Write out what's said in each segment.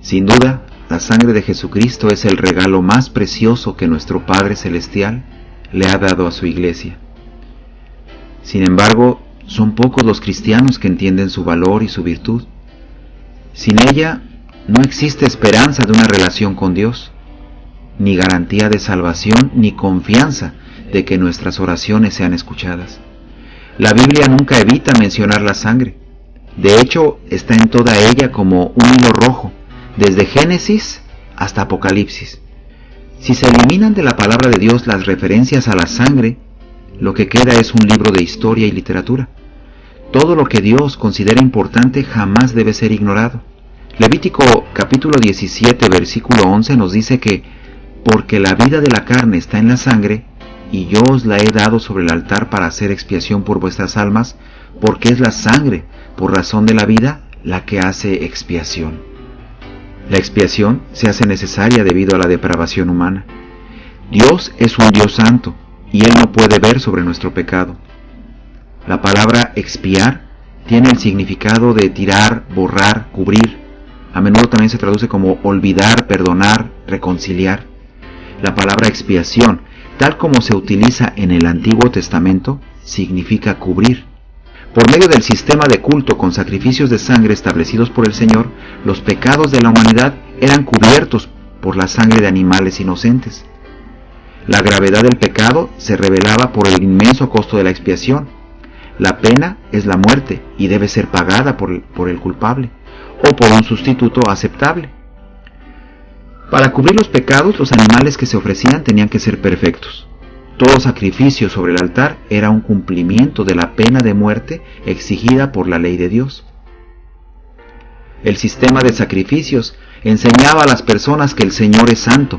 Sin duda, la sangre de Jesucristo es el regalo más precioso que nuestro Padre Celestial le ha dado a su iglesia. Sin embargo, son pocos los cristianos que entienden su valor y su virtud. Sin ella, no existe esperanza de una relación con Dios, ni garantía de salvación, ni confianza de que nuestras oraciones sean escuchadas. La Biblia nunca evita mencionar la sangre. De hecho, está en toda ella como un hilo rojo, desde Génesis hasta Apocalipsis. Si se eliminan de la palabra de Dios las referencias a la sangre, lo que queda es un libro de historia y literatura. Todo lo que Dios considera importante jamás debe ser ignorado. Levítico capítulo 17, versículo 11 nos dice que porque la vida de la carne está en la sangre, y yo os la he dado sobre el altar para hacer expiación por vuestras almas, porque es la sangre, por razón de la vida, la que hace expiación. La expiación se hace necesaria debido a la depravación humana. Dios es un Dios santo, y Él no puede ver sobre nuestro pecado. La palabra expiar tiene el significado de tirar, borrar, cubrir. A menudo también se traduce como olvidar, perdonar, reconciliar. La palabra expiación, tal como se utiliza en el Antiguo Testamento, significa cubrir. Por medio del sistema de culto con sacrificios de sangre establecidos por el Señor, los pecados de la humanidad eran cubiertos por la sangre de animales inocentes. La gravedad del pecado se revelaba por el inmenso costo de la expiación. La pena es la muerte y debe ser pagada por el culpable o por un sustituto aceptable. Para cubrir los pecados, los animales que se ofrecían tenían que ser perfectos. Todo sacrificio sobre el altar era un cumplimiento de la pena de muerte exigida por la ley de Dios. El sistema de sacrificios enseñaba a las personas que el Señor es santo,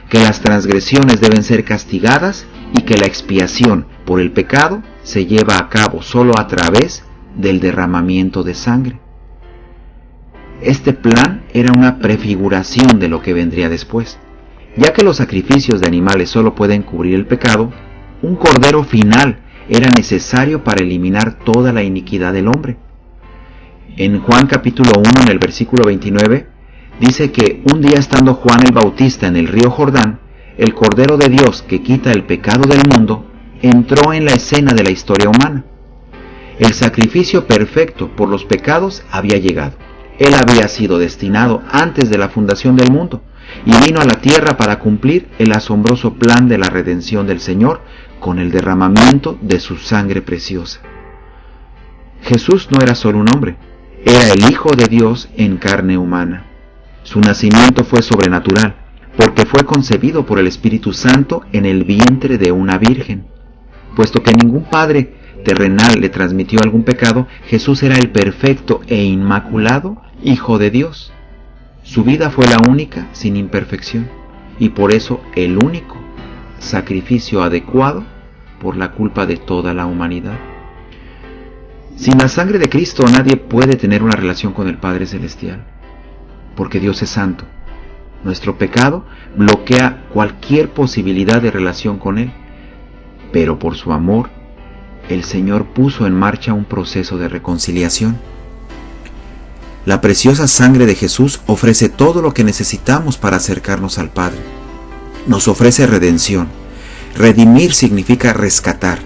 que las transgresiones deben ser castigadas y que la expiación por el pecado se lleva a cabo solo a través del derramamiento de sangre. Este plan era una prefiguración de lo que vendría después. Ya que los sacrificios de animales solo pueden cubrir el pecado, un cordero final era necesario para eliminar toda la iniquidad del hombre. En Juan capítulo 1, en el versículo 29, dice que un día estando Juan el Bautista en el río Jordán, el Cordero de Dios que quita el pecado del mundo, entró en la escena de la historia humana. El sacrificio perfecto por los pecados había llegado. Él había sido destinado antes de la fundación del mundo y vino a la tierra para cumplir el asombroso plan de la redención del Señor con el derramamiento de su sangre preciosa. Jesús no era solo un hombre, era el Hijo de Dios en carne humana. Su nacimiento fue sobrenatural, porque fue concebido por el Espíritu Santo en el vientre de una virgen. Puesto que ningún padre terrenal le transmitió algún pecado, Jesús era el perfecto e inmaculado Hijo de Dios. Su vida fue la única sin imperfección, y por eso el único sacrificio adecuado por la culpa de toda la humanidad. Sin la sangre de Cristo nadie puede tener una relación con el Padre Celestial, porque Dios es santo. Nuestro pecado bloquea cualquier posibilidad de relación con Él, pero por su amor, el Señor puso en marcha un proceso de reconciliación. La preciosa sangre de Jesús ofrece todo lo que necesitamos para acercarnos al Padre. Nos ofrece redención. Redimir significa rescatar.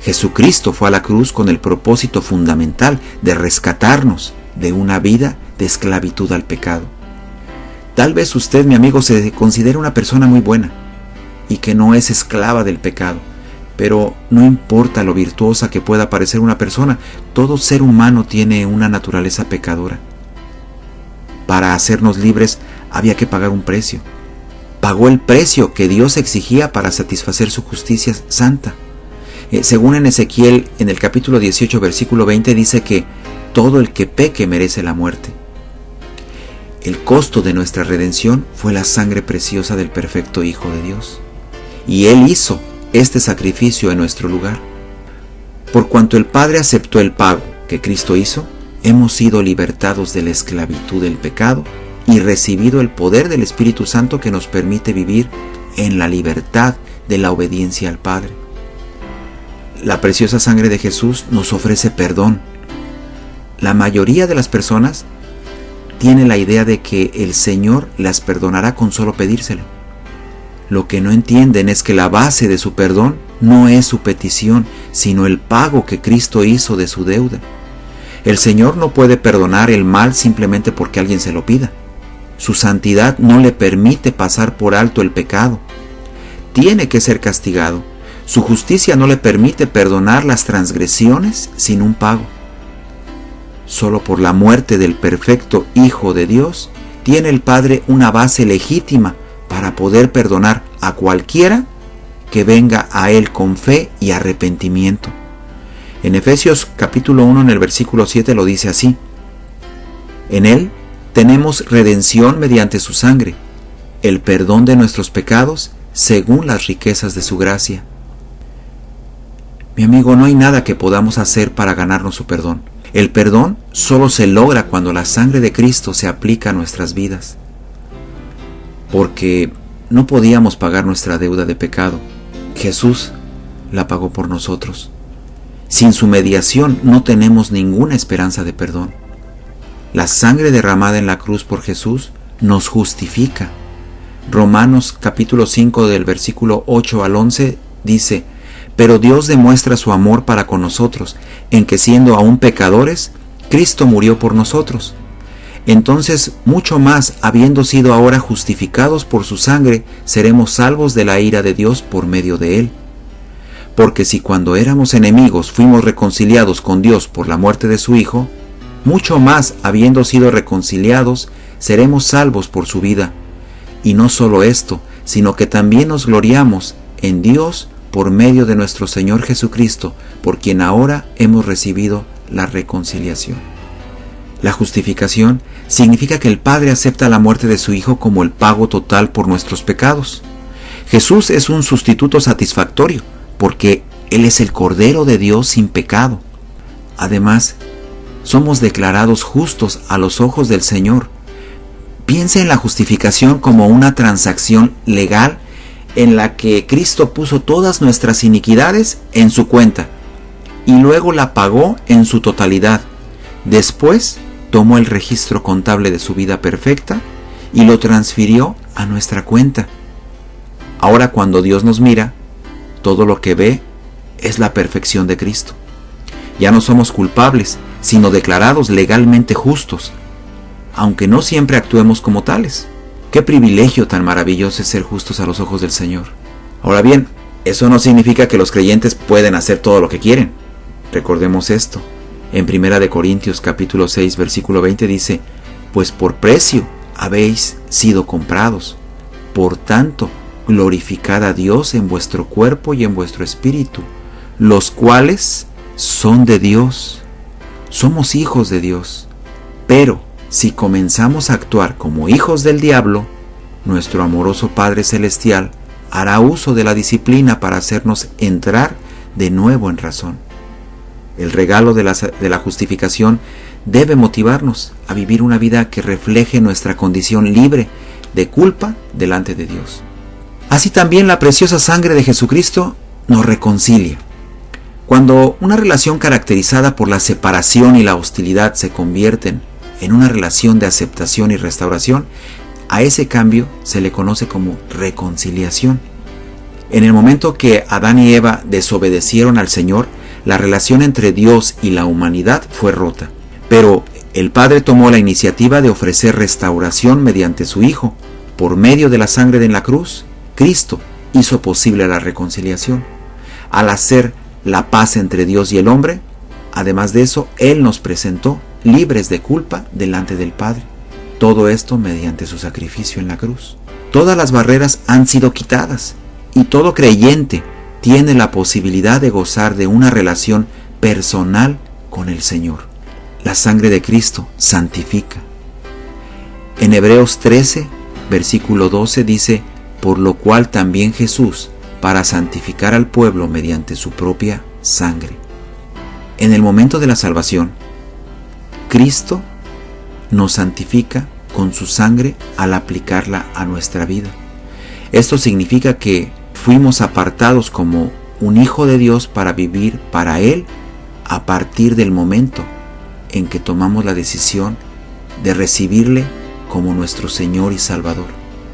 Jesucristo fue a la cruz con el propósito fundamental de rescatarnos de una vida de esclavitud al pecado. Tal vez usted, mi amigo, se considere una persona muy buena y que no es esclava del pecado, pero no importa lo virtuosa que pueda parecer una persona, todo ser humano tiene una naturaleza pecadora. Para hacernos libres había que pagar un precio. Pagó el precio que Dios exigía para satisfacer su justicia santa. Según en Ezequiel, en el capítulo 18, versículo 20, dice que todo el que peque merece la muerte. El costo de nuestra redención fue la sangre preciosa del perfecto Hijo de Dios. Y Él hizo este sacrificio en nuestro lugar. Por cuanto el Padre aceptó el pago que Cristo hizo, hemos sido libertados de la esclavitud del pecado y recibido el poder del Espíritu Santo que nos permite vivir en la libertad de la obediencia al Padre. La preciosa sangre de Jesús nos ofrece perdón. La mayoría de las personas tiene la idea de que el Señor las perdonará con solo pedírselo. Lo que no entienden es que la base de su perdón no es su petición, sino el pago que Cristo hizo de su deuda. El Señor no puede perdonar el mal simplemente porque alguien se lo pida. Su santidad no le permite pasar por alto el pecado. Tiene que ser castigado. Su justicia no le permite perdonar las transgresiones sin un pago. Solo por la muerte del perfecto Hijo de Dios tiene el Padre una base legítima para poder perdonar a cualquiera que venga a Él con fe y arrepentimiento. En Efesios capítulo 1 en el versículo 7 lo dice así: en Él tenemos redención mediante su sangre, el perdón de nuestros pecados según las riquezas de su gracia. Mi amigo, no hay nada que podamos hacer para ganarnos su perdón. El perdón solo se logra cuando la sangre de Cristo se aplica a nuestras vidas. Porque no podíamos pagar nuestra deuda de pecado. Jesús la pagó por nosotros. Sin su mediación no tenemos ninguna esperanza de perdón. La sangre derramada en la cruz por Jesús nos justifica. Romanos capítulo 5 del versículo 8 al 11 dice: pero Dios demuestra su amor para con nosotros, en que siendo aún pecadores, Cristo murió por nosotros. Entonces, mucho más, habiendo sido ahora justificados por su sangre, seremos salvos de la ira de Dios por medio de él. Porque si cuando éramos enemigos fuimos reconciliados con Dios por la muerte de su Hijo, mucho más, habiendo sido reconciliados, seremos salvos por su vida. Y no solo esto, sino que también nos gloriamos en Dios por medio de nuestro Señor Jesucristo, por quien ahora hemos recibido la reconciliación. La justificación significa que el Padre acepta la muerte de su Hijo como el pago total por nuestros pecados. Jesús es un sustituto satisfactorio, porque Él es el Cordero de Dios sin pecado. Además, somos declarados justos a los ojos del Señor. Piensa en la justificación como una transacción legal en la que Cristo puso todas nuestras iniquidades en su cuenta y luego la pagó en su totalidad. Después tomó el registro contable de su vida perfecta y lo transfirió a nuestra cuenta. Ahora, cuando Dios nos mira, todo lo que ve es la perfección de Cristo. Ya no somos culpables, sino declarados legalmente justos, aunque no siempre actuemos como tales. ¡Qué privilegio tan maravilloso es ser justos a los ojos del Señor! Ahora bien, eso no significa que los creyentes pueden hacer todo lo que quieren. Recordemos esto. En 1 Corintios capítulo 6 versículo 20 dice: pues por precio habéis sido comprados. Por tanto, glorificad a Dios en vuestro cuerpo y en vuestro espíritu, los cuales son de Dios. Somos hijos de Dios. Pero si comenzamos a actuar como hijos del diablo, nuestro amoroso Padre Celestial hará uso de la disciplina para hacernos entrar de nuevo en razón. El regalo de la justificación debe motivarnos a vivir una vida que refleje nuestra condición libre de culpa delante de Dios. Así también la preciosa sangre de Jesucristo nos reconcilia. Cuando una relación caracterizada por la separación y la hostilidad se convierten en una relación de aceptación y restauración, a ese cambio se le conoce como reconciliación. En el momento que Adán y Eva desobedecieron al Señor, la relación entre Dios y la humanidad fue rota. Pero el Padre tomó la iniciativa de ofrecer restauración mediante su Hijo. Por medio de la sangre en la cruz, Cristo hizo posible la reconciliación. Al hacer la paz entre Dios y el hombre, además de eso, Él nos presentó libres de culpa delante del Padre. Todo esto mediante su sacrificio en la cruz. Todas las barreras han sido quitadas y todo creyente tiene la posibilidad de gozar de una relación personal con el Señor. La sangre de Cristo santifica. En Hebreos 13, versículo 12 dice: por lo cual también Jesús, para santificar al pueblo mediante su propia sangre. En el momento de la salvación, Cristo nos santifica con su sangre al aplicarla a nuestra vida. Esto significa que fuimos apartados como un hijo de Dios para vivir para Él a partir del momento en que tomamos la decisión de recibirle como nuestro Señor y Salvador.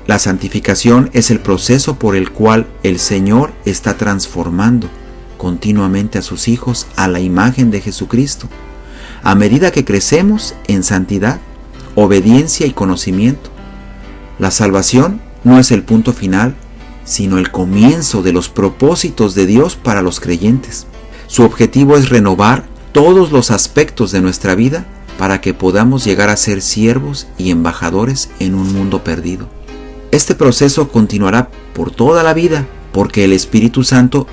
La santificación es el proceso por el cual el Señor está transformando continuamente a sus hijos a la imagen de Jesucristo, a medida que crecemos en santidad, obediencia y conocimiento. La salvación no es el punto final, sino el comienzo de los propósitos de Dios para los creyentes. Su objetivo es renovar todos los aspectos de nuestra vida para que podamos llegar a ser siervos y embajadores en un mundo perdido. Este proceso continuará por toda la vida, porque el Espíritu Santo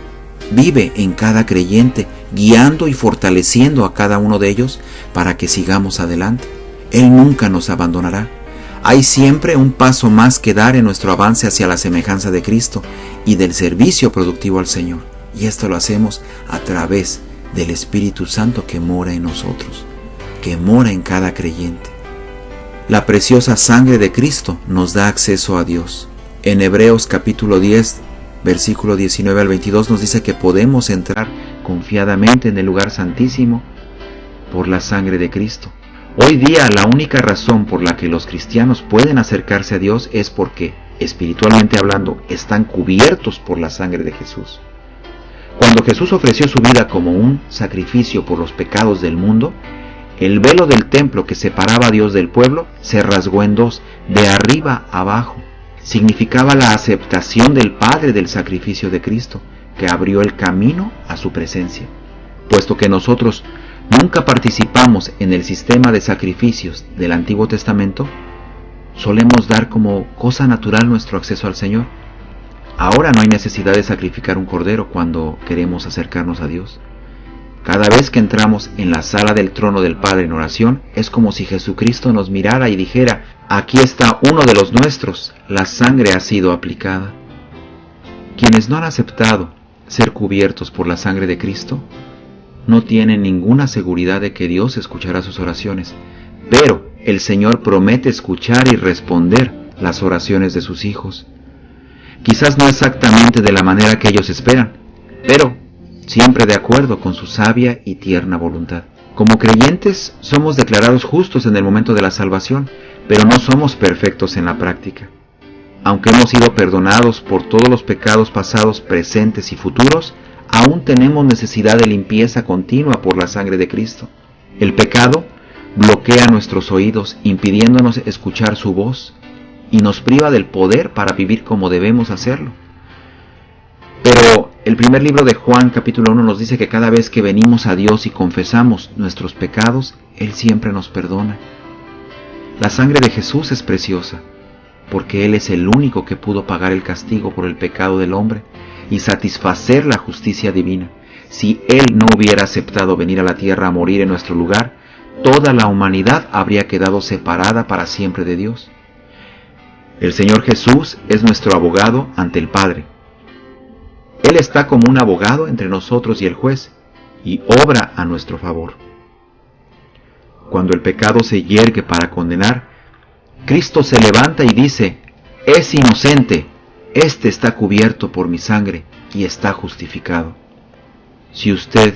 vive en cada creyente, guiando y fortaleciendo a cada uno de ellos para que sigamos adelante. Él nunca nos abandonará. Hay siempre un paso más que dar en nuestro avance hacia la semejanza de Cristo y del servicio productivo al Señor. Y esto lo hacemos a través del Espíritu Santo que mora en nosotros, que mora en cada creyente. La preciosa sangre de Cristo nos da acceso a Dios. En Hebreos capítulo 10, versículo 19 al 22 nos dice que podemos entrar confiadamente en el lugar santísimo por la sangre de Cristo. Hoy día la única razón por la que los cristianos pueden acercarse a Dios es porque, espiritualmente hablando, están cubiertos por la sangre de Jesús. Cuando Jesús ofreció su vida como un sacrificio por los pecados del mundo, el velo del templo que separaba a Dios del pueblo se rasgó en dos, de arriba a abajo. Significaba la aceptación del Padre del sacrificio de Cristo, que abrió el camino a su presencia. Puesto que nosotros nunca participamos en el sistema de sacrificios del Antiguo Testamento, solemos dar como cosa natural nuestro acceso al Señor. Ahora no hay necesidad de sacrificar un cordero cuando queremos acercarnos a Dios. Cada vez que entramos en la sala del trono del Padre en oración, es como si Jesucristo nos mirara y dijera: aquí está uno de los nuestros, la sangre ha sido aplicada. Quienes no han aceptado ser cubiertos por la sangre de Cristo, no tienen ninguna seguridad de que Dios escuchará sus oraciones, pero el Señor promete escuchar y responder las oraciones de sus hijos. Quizás no exactamente de la manera que ellos esperan, pero siempre de acuerdo con su sabia y tierna voluntad. Como creyentes somos declarados justos en el momento de la salvación, pero no somos perfectos en la práctica. Aunque hemos sido perdonados por todos los pecados pasados, presentes y futuros, aún tenemos necesidad de limpieza continua por la sangre de Cristo. El pecado bloquea nuestros oídos, impidiéndonos escuchar su voz, y nos priva del poder para vivir como debemos hacerlo. Pero el primer libro de Juan, capítulo 1, nos dice que cada vez que venimos a Dios y confesamos nuestros pecados, Él siempre nos perdona. La sangre de Jesús es preciosa, porque Él es el único que pudo pagar el castigo por el pecado del hombre y satisfacer la justicia divina. Si Él no hubiera aceptado venir a la tierra a morir en nuestro lugar, toda la humanidad habría quedado separada para siempre de Dios. El Señor Jesús es nuestro abogado ante el Padre. Él está como un abogado entre nosotros y el juez, y obra a nuestro favor. Cuando el pecado se yergue para condenar, Cristo se levanta y dice: es inocente, este está cubierto por mi sangre y está justificado. Si usted,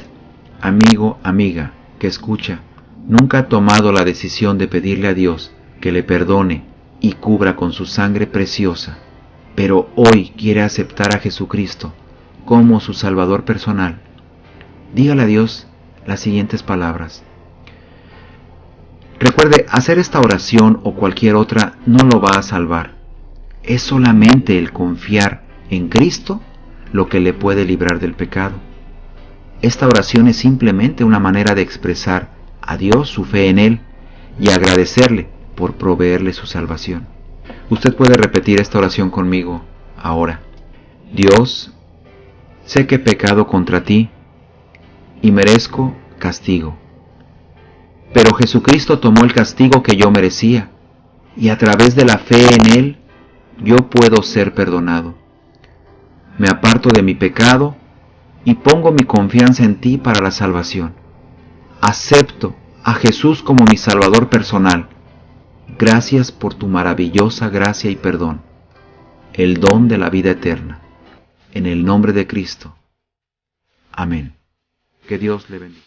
amigo, amiga, que escucha, nunca ha tomado la decisión de pedirle a Dios que le perdone y cubra con su sangre preciosa, pero hoy quiere aceptar a Jesucristo como su Salvador personal, dígale a Dios las siguientes palabras. Recuerde, hacer esta oración o cualquier otra no lo va a salvar. Es solamente el confiar en Cristo lo que le puede librar del pecado. Esta oración es simplemente una manera de expresar a Dios su fe en Él y agradecerle por proveerle su salvación. Usted puede repetir esta oración conmigo ahora. Dios, sé que he pecado contra ti y merezco castigo. Pero Jesucristo tomó el castigo que yo merecía, y a través de la fe en Él, yo puedo ser perdonado. Me aparto de mi pecado y pongo mi confianza en ti para la salvación. Acepto a Jesús como mi Salvador personal. Gracias por tu maravillosa gracia y perdón, el don de la vida eterna. En el nombre de Cristo. Amén. Que Dios le bendiga.